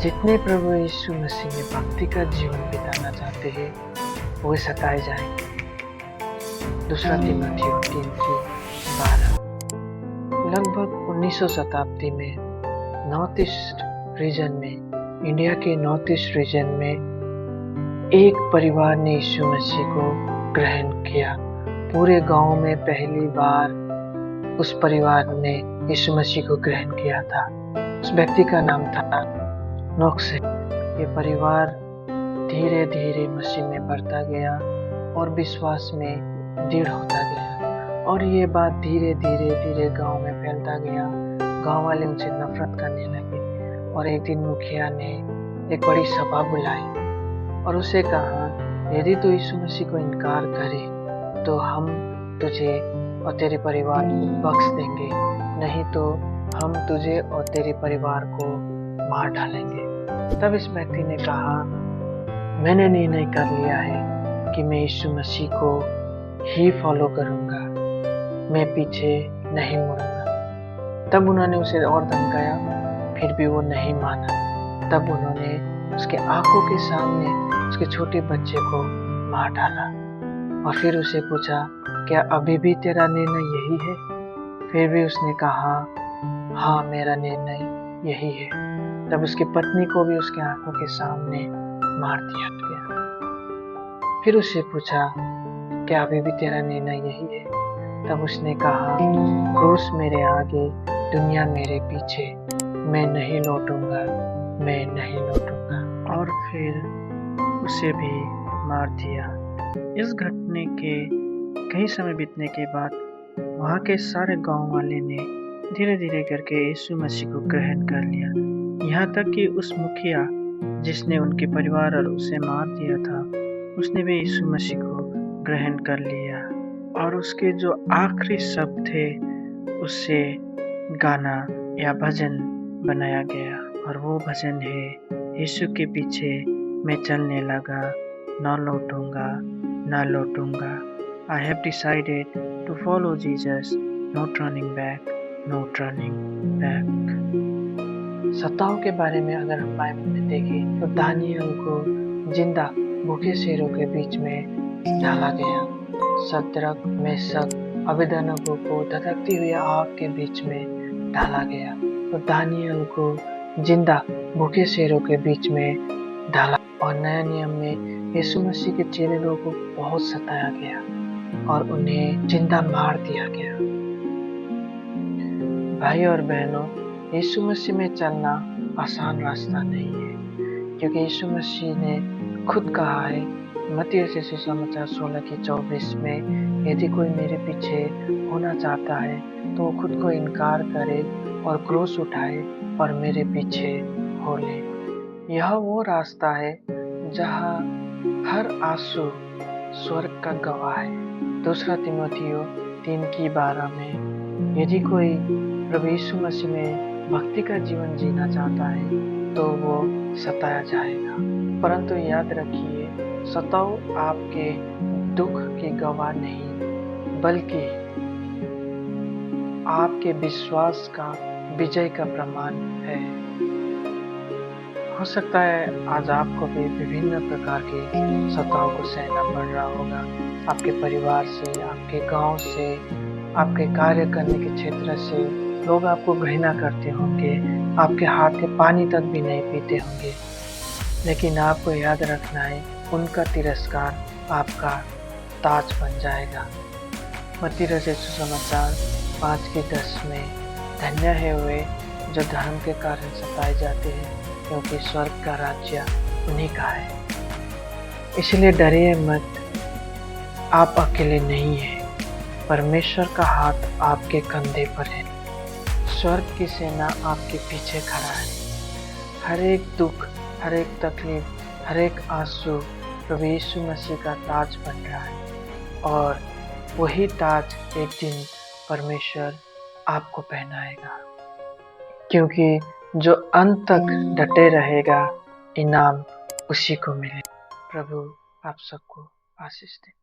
जितने प्रभु यीशु मसीह में भक्ति का जीवन बिताना चाहते हैं वो सताए जाएंगे। दूसरा तीमुथियुस 3:12। लगभग 1900 शताब्दी में नॉर्थ ईस्ट रीजन में, इंडिया के नॉर्थ ईस्ट रीजन में एक परिवार ने यीशु मसीह को ग्रहण किया। पूरे गांव में पहली बार उस परिवार ने यीशु मसीह को ग्रहण किया था। उस व्यक्ति का नाम था नोक्स। ये परिवार धीरे धीरे मसीह में बढ़ता गया और विश्वास में दृढ़ होता गया, और ये बात धीरे धीरे गांव में फैलता गया। गांव वाले उनसे नफरत करने लगे और एक दिन मुखिया ने एक बड़ी सभा बुलाई और उसे कहा, यदि तू यीशु मसीह को इनकार करे तो हम तुझे और तेरे परिवार को बख्श देंगे, नहीं तो हम तुझे और तेरे परिवार को मार डालेंगे। तब इस व्यक्ति ने कहा, मैंने निर्णय कर लिया है कि मैं यीशु मसीह को ही फॉलो करूंगा, मैं पीछे नहीं मुड़ूंगा। तब उन्होंने उसे और धमकाया, फिर भी वो नहीं माना। तब उन्होंने उसके आंखों के सामने उसके छोटे बच्चे को मार डाला और फिर उसे पूछा, क्या अभी भी तेरा निर्णय यही है? फिर भी उसने कहा, हाँ मेरा निर्णय यही है। तब उसकी पत्नी को भी उसके आंखों के सामने मार दिया गया। फिर उससे पूछा, क्या अभी भी तेरा निर्णय यही है? तब उसने कहा, क्रूस मेरे आगे, दुनिया मेरे पीछे, मैं नहीं लौटूंगा, मैं नहीं लौटूंगा। और फिर उसे भी मार दिया। इस घटने के कई समय बीतने के बाद वहाँ के सारे गांव वाले ने धीरे धीरे करके यीशु मसीह को ग्रहण कर लिया। यहाँ तक कि उस मुखिया जिसने उनके परिवार और उसे मार दिया था, उसने भी यीशु मसीह को ग्रहण कर लिया। और उसके जो आखिरी शब्द थे उससे गाना या भजन बनाया गया, और वो भजन है, यीशु के पीछे मैं चलने लगा, ना लौटूंगा ना लौटूंगा। I have decided to follow Jesus, no turning back, no turning back। सताव के बारे में अगर हम बाइबल में देखें तो दानियल को जिंदा भूखे शेरों के बीच में डाला गया। शद्रक, मेशक, अबेदनगो को धधकती हुई आग के बीच में डाला गया। तो दानियल को जिंदा भूखे शेरों के बीच में डाला। और नया नियम में यीशु मसीह के चेले लोगों को बहुत सताया गया और उन्हें जिंदा मार दिया गया। भाई और बहनों, यीशु मसीह में चलना आसान रास्ता नहीं है, क्योंकि यीशु मसीह ने खुद कहा है मत्ती रचित सुसमाचार 16:24 में, यदि कोई मेरे पीछे होना चाहता है तो वो खुद को इनकार करे और क्रूस उठाए और मेरे पीछे हो ले। यह वो रास्ता है जहाँ हर आंसू स्वर्ग का गवाह है। दूसरा तीमुथियुस 3:12 में, यदि कोई प्रभु यीशु मसीह में भक्ति का जीवन जीना चाहता है तो वो सताया जाएगा, परंतु याद रखिए, सताव आपके दुख की गवाह नहीं बल्कि आपके विश्वास का विजय का प्रमाण है। हो सकता है आज आपको भी विभिन्न प्रकार के सताव को सहना पड़ रहा होगा। आपके परिवार से, आपके गांव से, आपके कार्य करने के क्षेत्र से लोग आपको घृणा करते होंगे, आपके हाथ के पानी तक भी नहीं पीते होंगे, लेकिन आपको याद रखना है, उनका तिरस्कार आपका ताज बन जाएगा। मत्ती रचित सुसमाचार 5:10 में, धन्य है वे जो धर्म के कारण सताए जाते हैं, क्योंकि स्वर्ग का राज्य उन्हीं का है। इसलिए डरिए मत, आप अकेले नहीं हैं, परमेश्वर का हाथ आपके कंधे पर है, स्वर्ग की सेना आपके पीछे खड़ा है। हर एक दुख, हर एक तकलीफ, हर एक आंसू प्रभु यीशु मसीह का ताज बन रहा है, और वही ताज एक दिन परमेश्वर आपको पहनाएगा, क्योंकि जो अंत तक डटे रहेगा इनाम उसी को मिलेगा। प्रभु आप सबको आशीष दे।